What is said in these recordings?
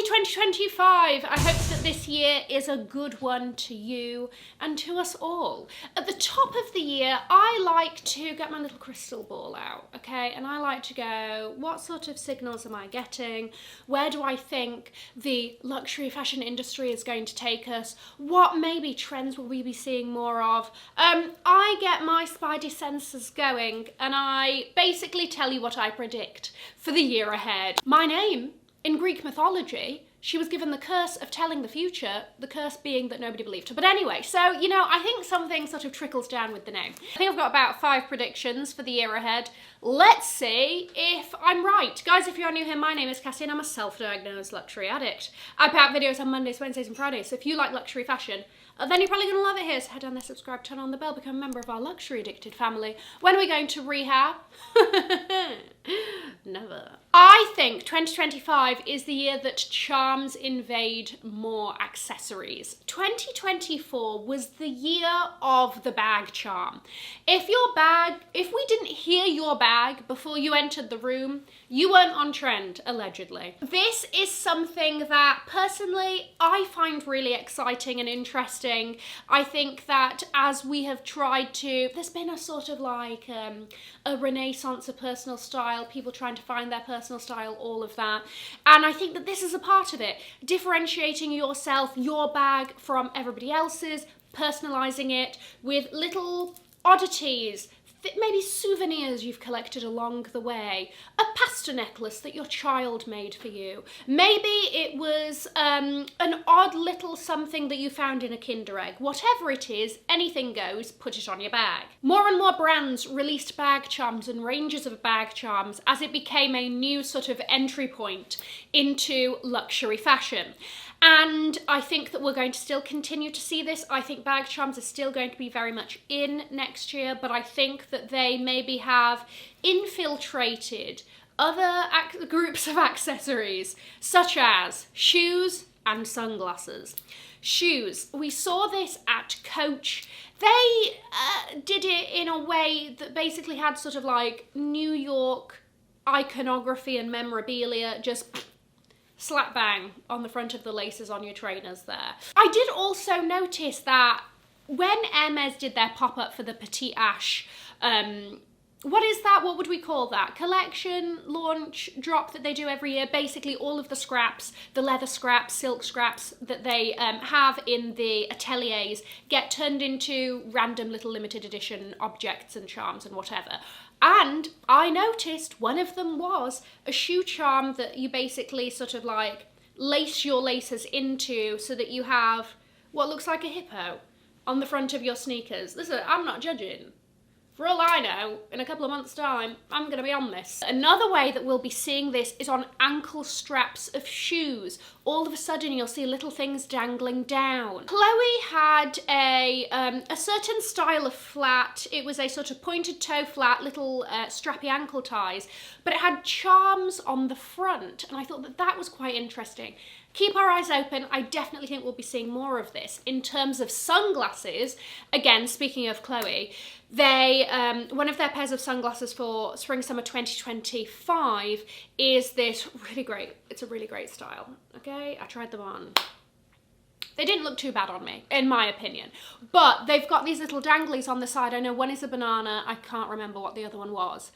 2025. I hope that this year is a good one to you and to us all. At the top of the year, I like to get my little crystal ball out, okay? And I like to go, what sort of signals am I getting? Where do I think the luxury fashion industry is going to take us? What maybe trends will we be seeing more of? I get my spidey senses going and I basically tell you what I predict for the year ahead. My name, in Greek mythology, she was given the curse of telling the future, the curse being that nobody believed her. But anyway, so, you know, I think something sort of trickles down with the name. I think I've got about 5 predictions for the year ahead. Let's see if I'm right. Guys, if you're new here, my name is Cassie and I'm a self-diagnosed luxury addict. I put out videos on Mondays, Wednesdays and Fridays, so if you like luxury fashion, then you're probably going to love it here. So head down there, subscribe, turn on the bell, become a member of our luxury addicted family. When are we going to rehab? Never. I think 2025 is the year that charms invade more accessories. 2024 was the year of the bag charm. If we didn't hear your bag before you entered the room, you weren't on trend, allegedly. This is something that personally I find really exciting and interesting. I think that as we have tried to, there's been a sort of like a renaissance of personal style, people trying to find their personal style, all of that. And I think that this is a part of it. Differentiating yourself, your bag from everybody else's, personalizing it with little oddities, maybe souvenirs you've collected along the way, a pasta necklace that your child made for you. Maybe it was an odd little something that you found in a Kinder Egg. Whatever it is, anything goes, put it on your bag. More and more brands released bag charms and ranges of bag charms as it became a new sort of entry point into luxury fashion. And I think that we're going to still continue to see this. I think bag charms are still going to be very much in next year, but I think that they maybe have infiltrated other groups of accessories, such as shoes and sunglasses. Shoes, we saw this at Coach. They did it in a way that basically had sort of like New York iconography and memorabilia, just slap bang on the front of the laces on your trainers there. I did also notice that when Hermes did their pop-up for the Petite Ash, what is that? What would we call that? Collection, launch, drop that they do every year. Basically all of the scraps, the leather scraps, silk scraps that they have in the ateliers get turned into random little limited edition objects and charms and whatever. And I noticed one of them was a shoe charm that you basically sort of like lace your laces into so that you have what looks like a hippo on the front of your sneakers. Listen, I'm not judging. For all I know, in a couple of months' time, I'm going to be on this. Another way that we'll be seeing this is on ankle straps of shoes. All of a sudden, you'll see little things dangling down. Chloe had a certain style of flat. It was a sort of pointed toe flat, little strappy ankle ties, but it had charms on the front, and I thought that that was quite interesting. Keep our eyes open. I definitely think we'll be seeing more of this. In terms of sunglasses, again, speaking of Chloe, they one of their pairs of sunglasses for spring-summer 2025 is this really great, it's a really great style, okay? I tried them on. They didn't look too bad on me, in my opinion. But they've got these little danglies on the side. I know one is a banana, I can't remember what the other one was.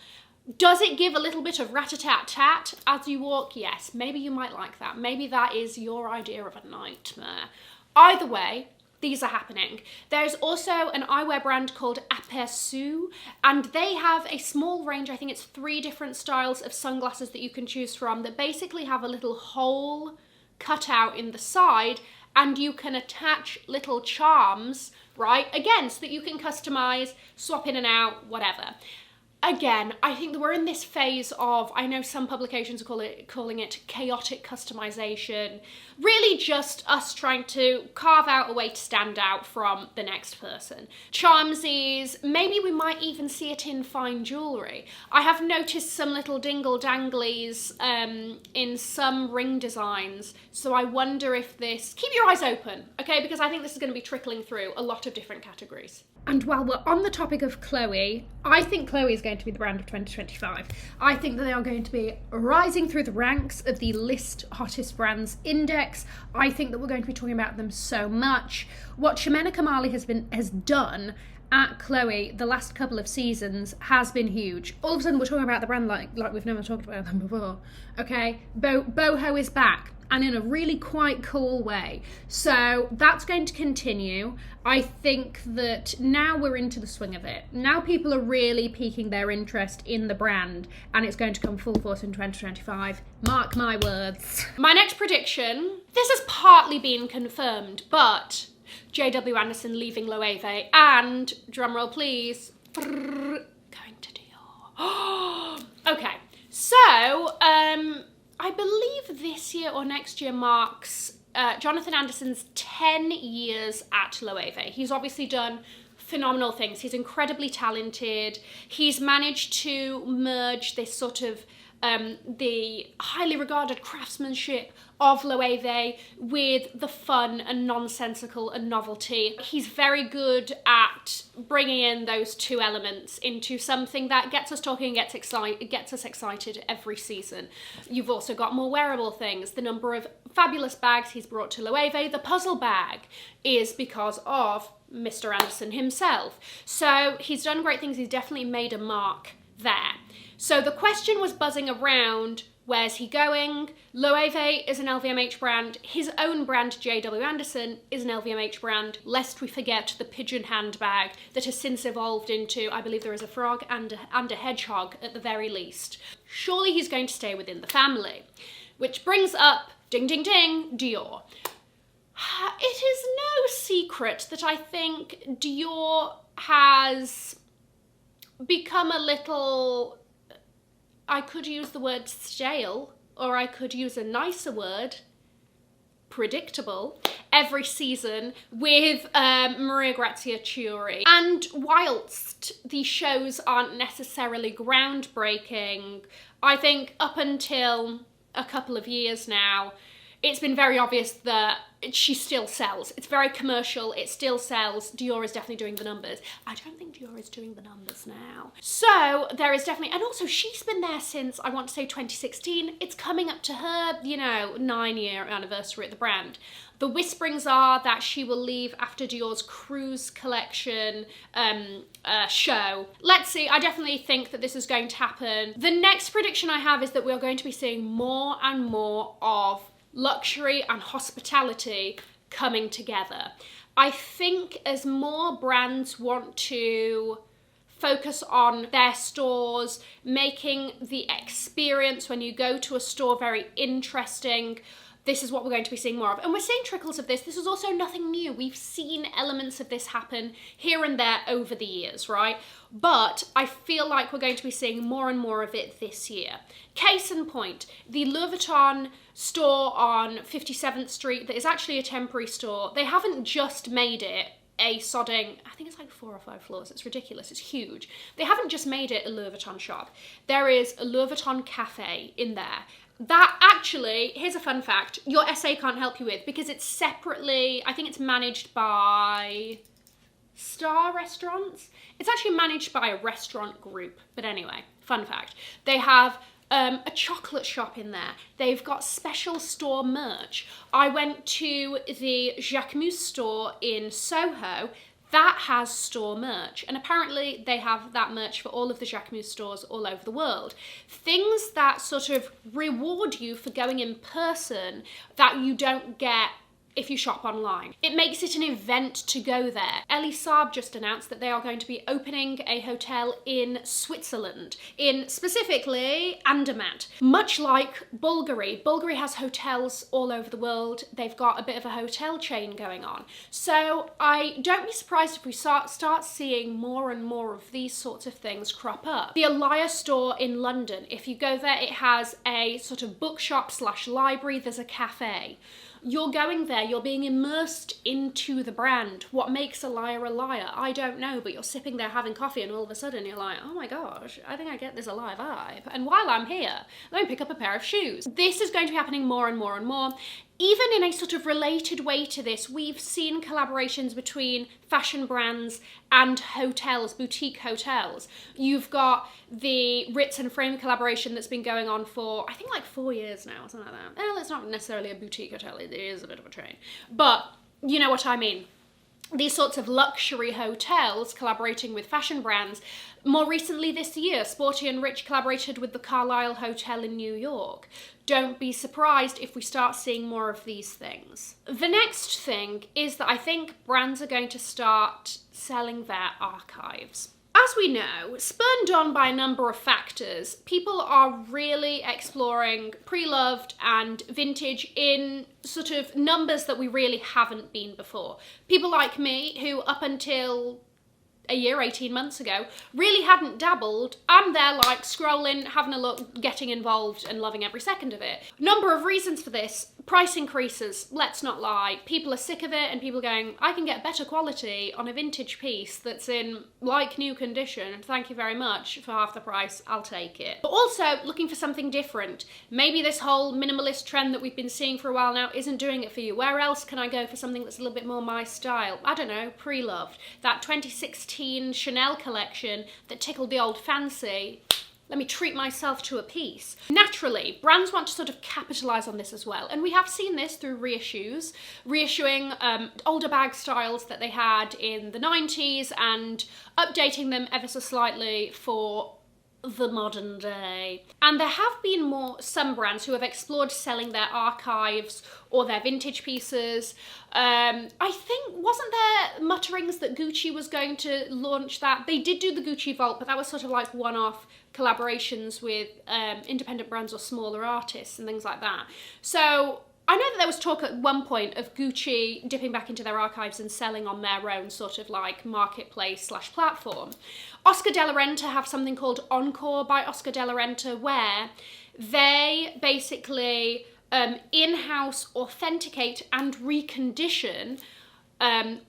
Does it give a little bit of rat-a-tat-tat as you walk? Yes, maybe you might like that. Maybe that is your idea of a nightmare. Either way, these are happening. There's also an eyewear brand called Aperçu, and they have a small range, I think it's 3 different styles of sunglasses that you can choose from that basically have a little hole cut out in the side, and you can attach little charms, right, again, so that you can customize, swap in and out, whatever. Again, I think that we're in this phase of, I know some publications are calling it chaotic customization, really just us trying to carve out a way to stand out from the next person. Charmsies, maybe we might even see it in fine jewellery. I have noticed some little dingle-danglies in some ring designs, so I wonder if this, keep your eyes open, okay, because I think this is going to be trickling through a lot of different categories. And while we're on the topic of Chloe, I think Chloe is going to be the brand of 2025. I think that they are going to be rising through the ranks of the list hottest brands index. I think that we're going to be talking about them so much. What Shemena Kamali has done at Chloe the last couple of seasons has been huge. All of a sudden we're talking about the brand like we've never talked about them before. Okay, boho is back, and in a really quite cool way. So that's going to continue. I think that now we're into the swing of it. Now people are really piquing their interest in the brand, and it's going to come full force in 2025. Mark my words. My next prediction, this has partly been confirmed, but J.W. Anderson leaving Loewe, and, drumroll please, going to Dior. Okay, so, I believe this year or next year marks Jonathan Anderson's 10 years at Loewe. He's obviously done phenomenal things. He's incredibly talented. He's managed to merge this sort of the highly regarded craftsmanship of Loewe with the fun and nonsensical and novelty. He's very good at bringing in those two elements into something that gets us talking and gets us excited every season. You've also got more wearable things. The number of fabulous bags he's brought to Loewe. The puzzle bag is because of Mr. Anderson himself. So he's done great things. He's definitely made a mark there. So the question was buzzing around, where's he going? Loewe is an LVMH brand. His own brand, J.W. Anderson, is an LVMH brand, lest we forget the pigeon handbag that has since evolved into, I believe there is a frog and a hedgehog at the very least. Surely he's going to stay within the family. Which brings up, ding ding ding, Dior. It is no secret that I think Dior has become a little, I could use the word stale, or I could use a nicer word, predictable, every season with Maria Grazia Chiuri. And whilst the shows aren't necessarily groundbreaking, I think up until a couple of years now, it's been very obvious that she still sells. It's very commercial, it still sells. Dior is definitely doing the numbers. I don't think Dior is doing the numbers now. So there is definitely, and also she's been there since, I want to say 2016. It's coming up to her, 9-year anniversary at the brand. The whisperings are that she will leave after Dior's cruise collection show. Let's see, I definitely think that this is going to happen. The next prediction I have is that we are going to be seeing more and more of luxury and hospitality coming together. I think as more brands want to focus on their stores, making the experience when you go to a store very interesting, this is what we're going to be seeing more of. And we're seeing trickles of this. This is also nothing new. We've seen elements of this happen here and there over the years, right? But I feel like we're going to be seeing more and more of it this year. Case in point, the Louis Vuitton store on 57th Street that is actually a temporary store, they haven't just made it a sodding, I think it's like 4 or 5 floors, it's ridiculous, it's huge. They haven't just made it a Louis Vuitton shop. There is a Louis Vuitton cafe in there. That actually, here's a fun fact, your SA can't help you with, because it's separately, I think it's managed by Star Restaurants. It's actually managed by a restaurant group, but anyway, fun fact. They have a chocolate shop in there. They've got special store merch. I went to the Jacquemus store in Soho. That has store merch, and apparently they have that merch for all of the Jacquemus stores all over the world. Things that sort of reward you for going in person that you don't get if you shop online. It makes it an event to go there. Elie Saab just announced that they are going to be opening a hotel in Switzerland, in specifically Andermatt. Much like Bulgari. Bulgari has hotels all over the world. They've got a bit of a hotel chain going on. So don't be surprised if we start seeing more and more of these sorts of things crop up. The Alaya store in London, if you go there, it has a sort of bookshop / library, there's a cafe. You're going there, you're being immersed into the brand. What makes a liar a liar? I don't know, but you're sipping there having coffee and all of a sudden you're like, oh my gosh, I think I get this Alaya vibe. And while I'm here, let me pick up a pair of shoes. This is going to be happening more and more and more. Even in a sort of related way to this, we've seen collaborations between fashion brands and hotels, boutique hotels. You've got the Ritz and Frame collaboration that's been going on for, I think, like 4 years now, or something like that. Well, it's not necessarily a boutique hotel, it is a bit of a chain. But you know what I mean. These sorts of luxury hotels collaborating with fashion brands. More recently this year, Sporty and Rich collaborated with the Carlisle Hotel in New York. Don't be surprised if we start seeing more of these things. The next thing is that I think brands are going to start selling their archives. As we know, spurred on by a number of factors, people are really exploring pre-loved and vintage in sort of numbers that we really haven't been before. People like me, who up until a year, 18 months ago, really hadn't dabbled, I'm there like scrolling, having a look, getting involved and loving every second of it. Number of reasons for this. Price increases, let's not lie. People are sick of it and people going, I can get better quality on a vintage piece that's in like new condition. Thank you very much for half the price, I'll take it. But also looking for something different. Maybe this whole minimalist trend that we've been seeing for a while now isn't doing it for you. Where else can I go for something that's a little bit more my style? I don't know, pre-loved. That 2016 Chanel collection that tickled the old fancy. Let me treat myself to a piece. Naturally, brands want to sort of capitalise on this as well. And we have seen this through reissues, reissuing older bag styles that they had in the 90s and updating them ever so slightly for the modern day. And there have been some brands who have explored selling their archives or their vintage pieces. I think, wasn't there mutterings that Gucci was going to launch that? They did do the Gucci Vault, but that was sort of like one-off collaborations with independent brands or smaller artists and things like that. So I know that there was talk at one point of Gucci dipping back into their archives and selling on their own sort of like marketplace / platform. Oscar de la Renta have something called Encore by Oscar de la Renta, where they basically in-house authenticate and recondition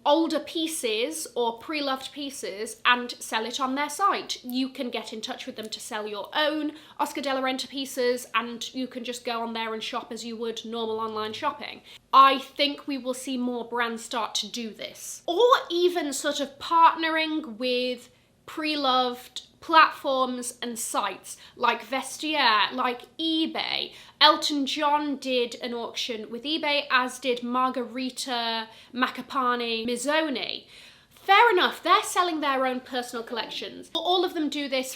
older pieces or pre-loved pieces and sell it on their site. You can get in touch with them to sell your own Oscar de la Renta pieces and you can just go on there and shop as you would normal online shopping. I think we will see more brands start to do this. Or even sort of partnering with pre-loved platforms and sites like Vestiaire, like eBay. Elton John did an auction with eBay, as did Margherita Macapane Mizzoni. Fair enough, they're selling their own personal collections. All of them do this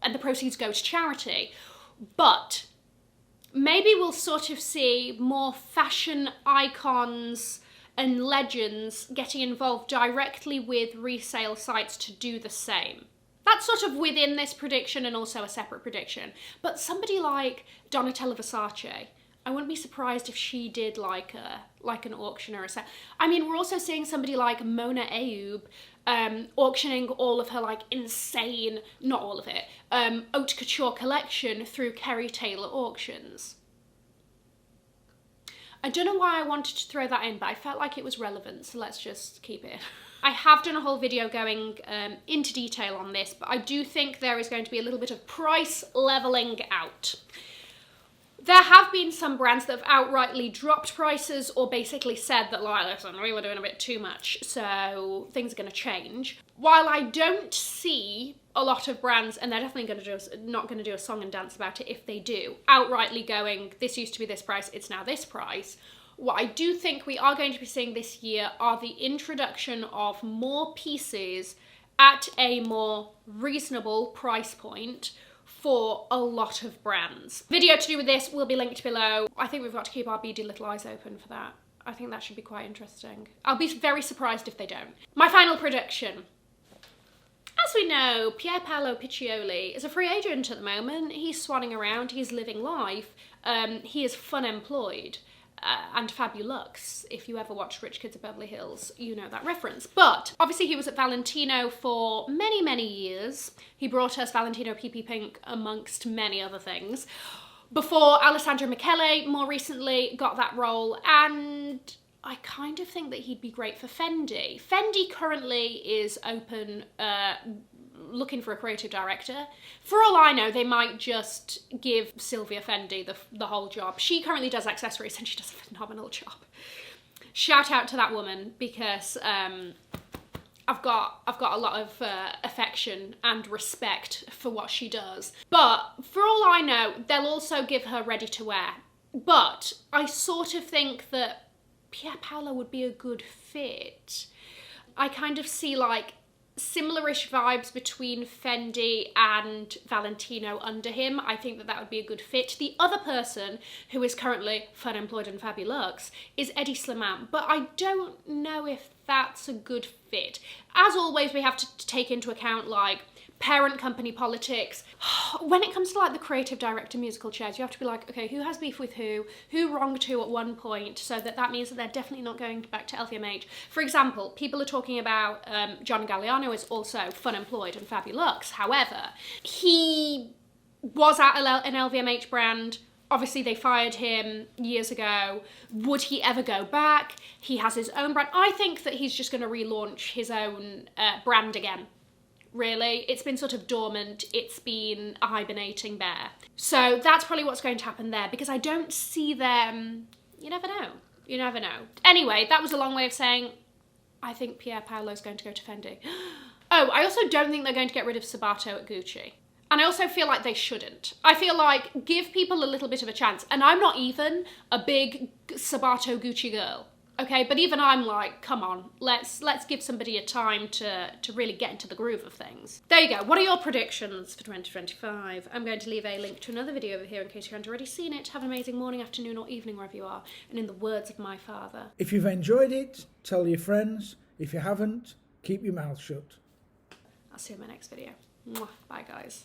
and the proceeds go to charity. But maybe we'll sort of see more fashion icons and legends getting involved directly with resale sites to do the same. That's sort of within this prediction and also a separate prediction. But somebody like Donatella Versace, I wouldn't be surprised if she did like an auction or a sale. I mean, we're also seeing somebody like Mona Ayoub auctioning all of her like insane, not all of it, haute couture collection through Kerry Taylor auctions. I don't know why I wanted to throw that in, but I felt like it was relevant, so let's just keep it. I have done a whole video going into detail on this, but I do think there is going to be a little bit of price leveling out. There have been some brands that have outrightly dropped prices or basically said that, like, listen, we were doing a bit too much, so things are going to change. While I don't see a lot of brands, and they're definitely not going to do a song and dance about it if they do, outrightly going, this used to be this price, it's now this price. What I do think we are going to be seeing this year are the introduction of more pieces at a more reasonable price point for a lot of brands. Video to do with this will be linked below. I think we've got to keep our beady little eyes open for that. I think that should be quite interesting. I'll be very surprised if they don't. My final prediction. As we know, Pier Paolo Piccioli is a free agent at the moment. He's swanning around, he's living life, he is fun employed. And Fabulux. If you ever watched Rich Kids of Beverly Hills, you know that reference. But obviously he was at Valentino for many, many years. He brought us Valentino PP Pink amongst many other things. Before Alessandro Michele more recently got that role, and I kind of think that he'd be great for Fendi. Fendi currently is open looking for a creative director. For all I know, they might just give Sylvia Fendi the whole job. She currently does accessories and she does a phenomenal job. Shout out to that woman, because I've got a lot of affection and respect for what she does. But for all I know, they'll also give her ready to wear. But I sort of think that Pier Paolo would be a good fit. I kind of see like similar-ish vibes between Fendi and Valentino under him. I think that would be a good fit. The other person who is currently fun, employed and fabulous is Eddie Slimane, but I don't know if that's a good fit. As always, we have to take into account like parent company politics. When it comes to like the creative director musical chairs, you have to be like, okay, who has beef with who wronged who at one point, so that means that they're definitely not going back to LVMH. For example, people are talking about John Galliano is also fun, employed and fabulous. However, he was at an LVMH brand. Obviously, they fired him years ago. Would he ever go back? He has his own brand. I think that he's just going to relaunch his own brand again. Really, it's been sort of dormant, it's been a hibernating bear. So that's probably what's going to happen there, because I don't see them, you never know, you never know. Anyway, that was a long way of saying, I think Pier Paolo's going to go to Fendi. Oh, I also don't think they're going to get rid of Sabato at Gucci. And I also feel like they shouldn't. I feel like, give people a little bit of a chance. And I'm not even a big Sabato Gucci girl. Okay, but even I'm like, come on, let's give somebody a time to really get into the groove of things. There you go. What are your predictions for 2025? I'm going to leave a link to another video over here in case you haven't already seen it. Have an amazing morning, afternoon or evening wherever you are. And in the words of my father, if you've enjoyed it, tell your friends. If you haven't, keep your mouth shut. I'll see you in my next video. Mwah. Bye guys.